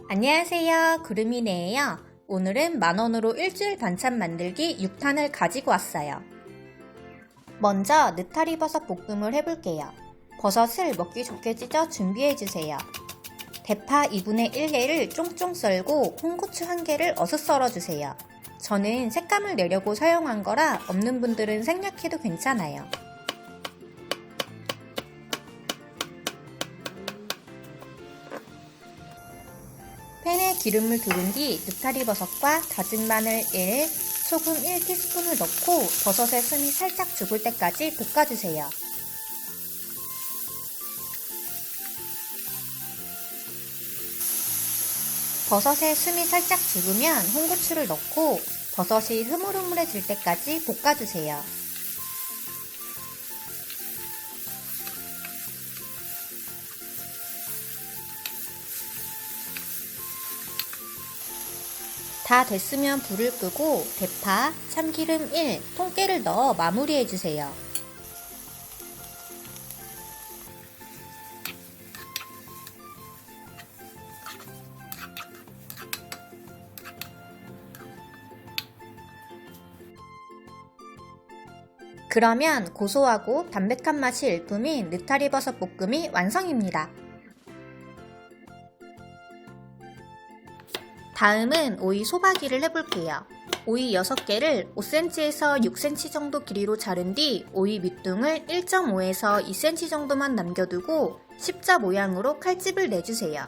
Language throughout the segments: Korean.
안녕하세요, 구름이네예요. 오늘은 만원으로 일주일 반찬 만들기 6탄을 가지고 왔어요. 먼저 느타리 버섯 볶음을 해볼게요. 버섯을 먹기 좋게 찢어 준비해주세요. 대파 2분의 1개를 쫑쫑 썰고 홍고추 1개를 어슷 썰어주세요. 저는 색감을 내려고 사용한 거라 없는 분들은 생략해도 괜찮아요. 팬에 기름을 두른 뒤 느타리 버섯과 다진 마늘 1, 소금 1티스푼을 넣고 버섯의 숨이 살짝 죽을 때까지 볶아주세요. 버섯의 숨이 살짝 죽으면 홍고추를 넣고 버섯이 흐물흐물해질 때까지 볶아주세요. 다 됐으면 불을 끄고 대파, 참기름 1, 통깨를 넣어 마무리해주세요. 그러면 고소하고 담백한 맛이 일품인 느타리 버섯 볶음이 완성입니다. 다음은 오이 소박이를 해볼게요. 오이 6개를 5cm에서 6cm 정도 길이로 자른 뒤 오이 밑둥을 1.5에서 2cm 정도만 남겨두고 십자 모양으로 칼집을 내주세요.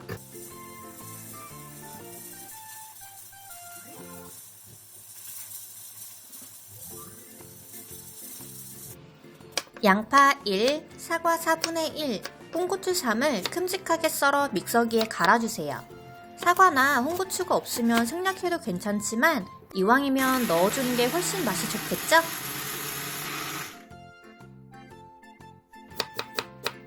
양파 1, 사과 4분의 1, 홍고추 3을 큼직하게 썰어 믹서기에 갈아주세요. 사과나 홍고추가 없으면 생략해도 괜찮지만 이왕이면 넣어주는 게 훨씬 맛이 좋겠죠?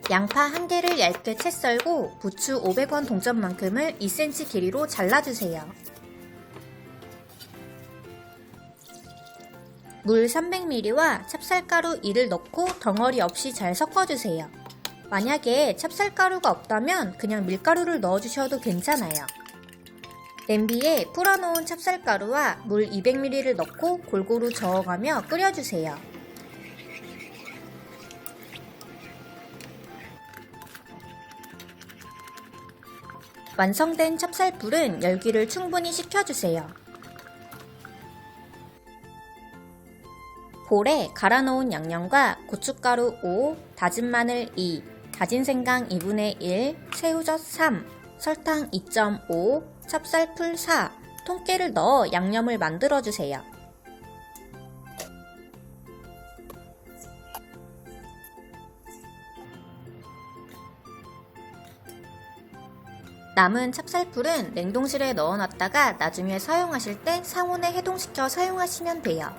양파 1개를 얇게 채 썰고 부추 500원 동전만큼을 2cm 길이로 잘라주세요. 물 300ml와 찹쌀가루 2를 넣고 덩어리 없이 잘 섞어주세요. 만약에 찹쌀가루가 없다면 그냥 밀가루를 넣어주셔도 괜찮아요. 냄비에 풀어놓은 찹쌀가루와 물 200ml를 넣고 골고루 저어가며 끓여주세요. 완성된 찹쌀풀은 열기를 충분히 식혀주세요. 볼에 갈아놓은 양념과 고춧가루 5, 다진 마늘 2, 다진 생강 2분의 1, 새우젓 3, 설탕 2.5, 찹쌀풀 4, 통깨를 넣어 양념을 만들어주세요. 남은 찹쌀풀은 냉동실에 넣어놨다가 나중에 사용하실 때 상온에 해동시켜 사용하시면 돼요.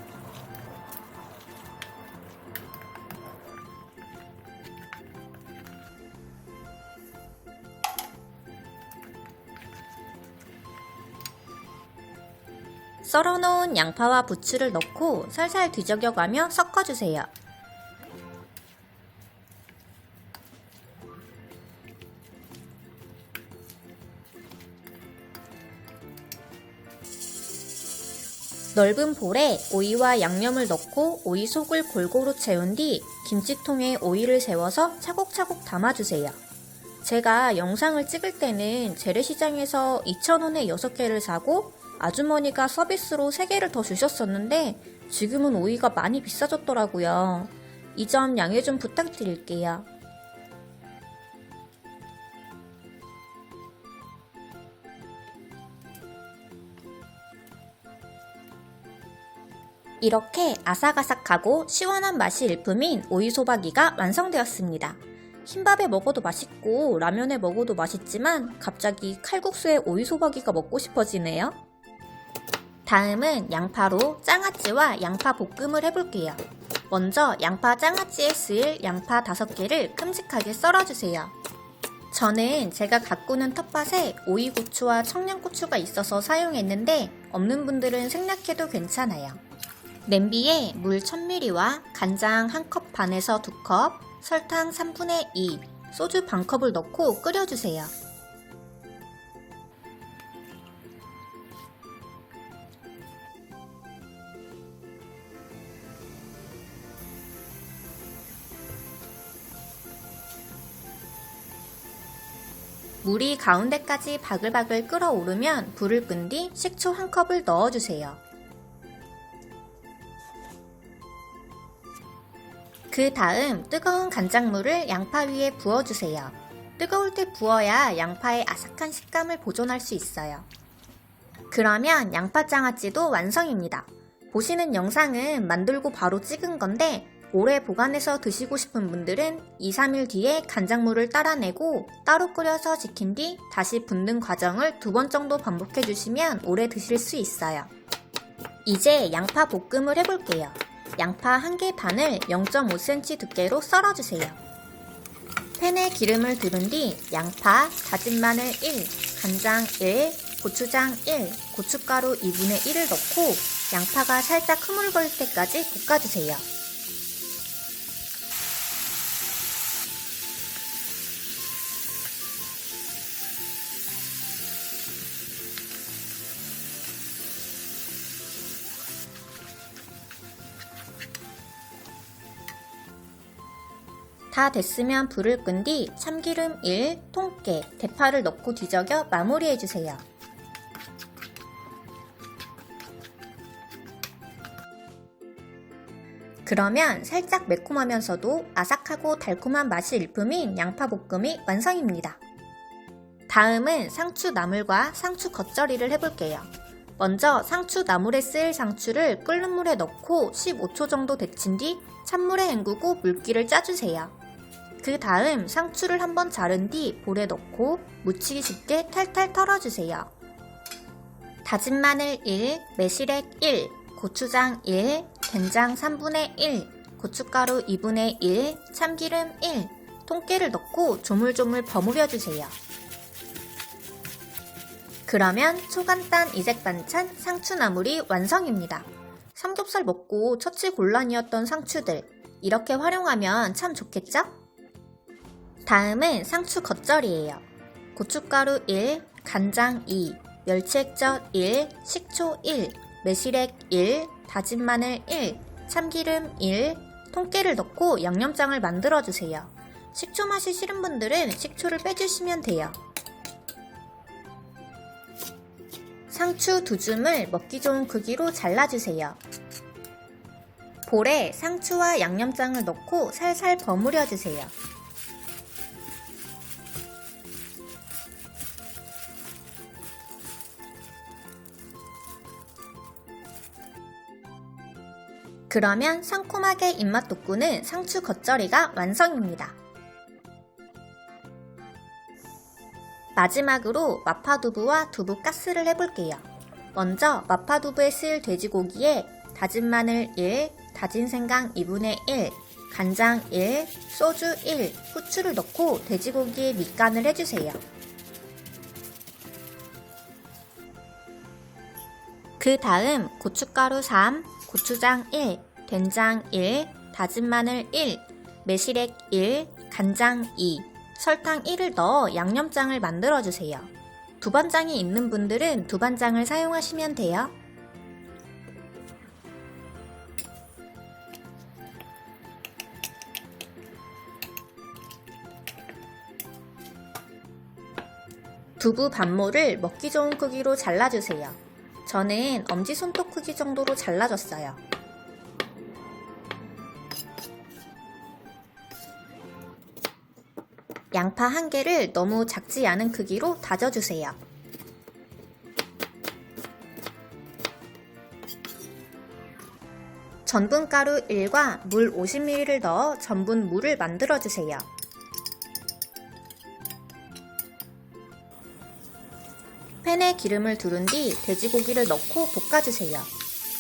썰어놓은 양파와 부추를 넣고 살살 뒤적여가며 섞어주세요. 넓은 볼에 오이와 양념을 넣고 오이 속을 골고루 채운 뒤 김치통에 오이를 세워서 차곡차곡 담아주세요. 제가 영상을 찍을 때는 재래시장에서 2,000원에 6개를 사고 아주머니가 서비스로 3개를 더 주셨었는데 지금은 오이가 많이 비싸졌더라고요. 이 점 양해 좀 부탁드릴게요. 이렇게 아삭아삭하고 시원한 맛이 일품인 오이소박이가 완성되었습니다. 흰밥에 먹어도 맛있고 라면에 먹어도 맛있지만 갑자기 칼국수에 오이소박이가 먹고 싶어지네요. 다음은 양파로 장아찌와 양파 볶음을 해볼게요. 먼저 양파 장아찌에 쓰일 양파 5개를 큼직하게 썰어주세요. 저는 제가 가꾸는 텃밭에 오이고추와 청양고추가 있어서 사용했는데 없는 분들은 생략해도 괜찮아요. 냄비에 물 1000ml와 간장 1컵 반에서 2컵, 설탕 3분의 2, 소주 반컵을 넣고 끓여주세요. 물이 가운데까지 바글바글 끓어오르면 불을 끈 뒤 식초 1컵을 넣어주세요. 그 다음 뜨거운 간장물을 양파 위에 부어주세요. 뜨거울 때 부어야 양파의 아삭한 식감을 보존할 수 있어요. 그러면 양파장아찌도 완성입니다. 보시는 영상은 만들고 바로 찍은 건데 오래 보관해서 드시고 싶은 분들은 2-3일 뒤에 간장물을 따라내고 따로 끓여서 식힌 뒤 다시 붓는 과정을 2번 정도 반복해주시면 오래 드실 수 있어요. 이제 양파 볶음을 해볼게요. 양파 1개 반을 0.5cm 두께로 썰어주세요. 팬에 기름을 두른 뒤 양파, 다진 마늘 1, 간장 1, 고추장 1, 고춧가루 2분의 1을 넣고 양파가 살짝 흐물거릴 때까지 볶아주세요. 다 됐으면 불을 끈 뒤 참기름 1, 통깨, 대파를 넣고 뒤적여 마무리해주세요. 그러면 살짝 매콤하면서도 아삭하고 달콤한 맛이 일품인 양파볶음이 완성입니다. 다음은 상추 나물과 상추 겉절이를 해볼게요. 먼저 상추 나물에 쓰일 상추를 끓는 물에 넣고 15초 정도 데친 뒤 찬물에 헹구고 물기를 짜주세요. 그 다음 상추를 한번 자른 뒤 볼에 넣고 무치기 쉽게 탈탈 털어주세요. 다진 마늘 1, 매실액 1, 고추장 1, 된장 3분의 1, 고춧가루 2분의 1, 참기름 1, 통깨를 넣고 조물조물 버무려주세요. 그러면 초간단 이색 반찬 상추나물이 완성입니다. 삼겹살 먹고 처치곤란이었던 상추들, 이렇게 활용하면 참 좋겠죠? 다음은 상추 겉절이에요. 고춧가루 1, 간장 2, 멸치액젓 1, 식초 1, 매실액 1, 다진 마늘 1, 참기름 1, 통깨를 넣고 양념장을 만들어주세요. 식초 맛이 싫은 분들은 식초를 빼주시면 돼요. 상추 2줌을 먹기 좋은 크기로 잘라주세요. 볼에 상추와 양념장을 넣고 살살 버무려주세요. 그러면 상콤하게 입맛 돋구는 상추 겉절이가 완성입니다. 마지막으로 마파두부와 두부가스를 해볼게요. 먼저 마파두부에 쓰일 돼지고기에 다진 마늘 1, 다진 생강 2분의 1, 간장 1, 소주 1, 후추를 넣고 돼지고기에 밑간을 해주세요. 그 다음 고춧가루 3, 고추장 1, 된장 1, 다진 마늘 1, 매실액 1, 간장 2, 설탕 1을 넣어 양념장을 만들어주세요. 두반장이 있는 분들은 두반장을 사용하시면 돼요. 두부 반모를 먹기 좋은 크기로 잘라주세요. 저는 엄지손톱 크기 정도로 잘라줬어요. 양파 1개를 너무 작지 않은 크기로 다져주세요. 전분가루 1과 물 50ml를 넣어 전분물을 만들어주세요. 팬에 기름을 두른 뒤 돼지고기를 넣고 볶아주세요.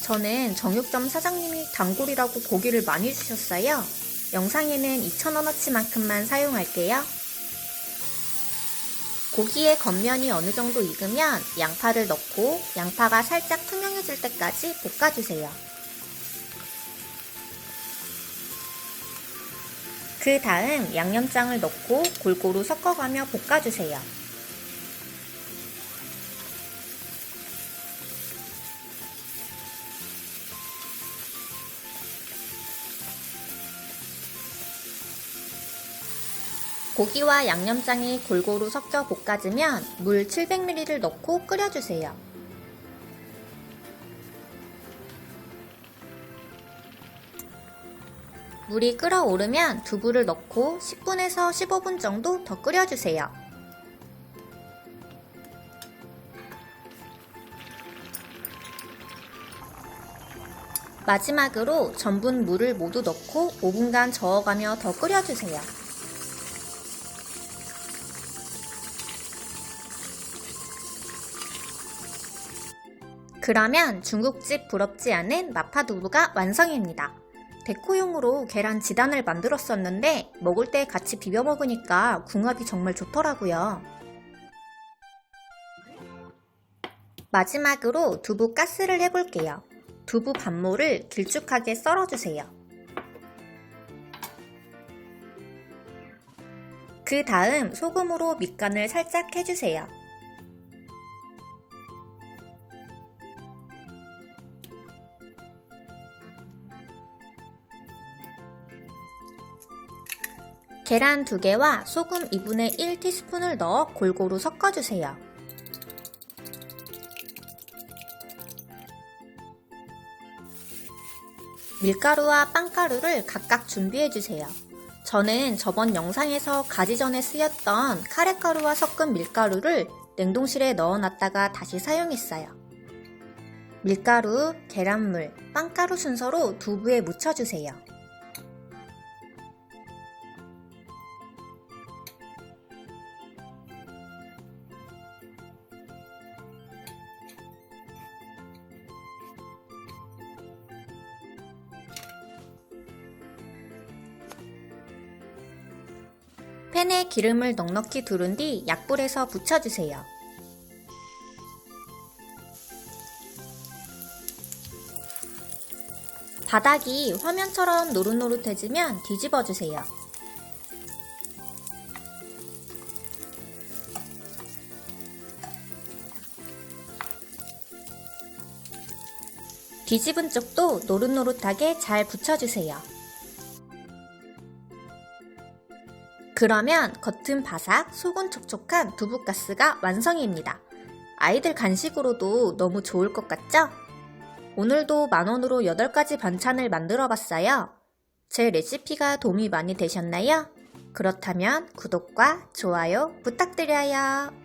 저는 정육점 사장님이 단골이라고 고기를 많이 주셨어요. 영상에는 2,000원어치만큼만 사용할게요. 고기의 겉면이 어느 정도 익으면 양파를 넣고 양파가 살짝 투명해질 때까지 볶아주세요. 그 다음 양념장을 넣고 골고루 섞어가며 볶아주세요. 고기와 양념장이 골고루 섞여 볶아지면 물 700ml를 넣고 끓여주세요. 물이 끓어오르면 두부를 넣고 10분에서 15분 정도 더 끓여주세요. 마지막으로 전분 물을 모두 넣고 5분간 저어가며 더 끓여주세요. 그러면 중국집 부럽지 않은 마파두부가 완성입니다. 데코용으로 계란 지단을 만들었었는데 먹을 때 같이 비벼 먹으니까 궁합이 정말 좋더라고요. 마지막으로 두부 가스를 해볼게요. 두부 반모를 길쭉하게 썰어주세요. 그 다음 소금으로 밑간을 살짝 해주세요. 계란 2개와 소금 2분의 1티스푼을 넣어 골고루 섞어주세요. 밀가루와 빵가루를 각각 준비해주세요. 저는 저번 영상에서 가지전에 쓰였던 카레가루와 섞은 밀가루를 냉동실에 넣어놨다가 다시 사용했어요. 밀가루, 계란물, 빵가루 순서로 두부에 묻혀주세요. 팬에 기름을 넉넉히 두른 뒤 약불에서 부쳐주세요. 바닥이 화면처럼 노릇노릇해지면 뒤집어주세요. 뒤집은 쪽도 노릇노릇하게 잘 붙여주세요. 그러면 겉은 바삭, 속은 촉촉한 두부가스가 완성입니다. 아이들 간식으로도 너무 좋을 것 같죠? 오늘도 만원으로 8가지 반찬을 만들어 봤어요. 제 레시피가 도움이 많이 되셨나요? 그렇다면 구독과 좋아요 부탁드려요.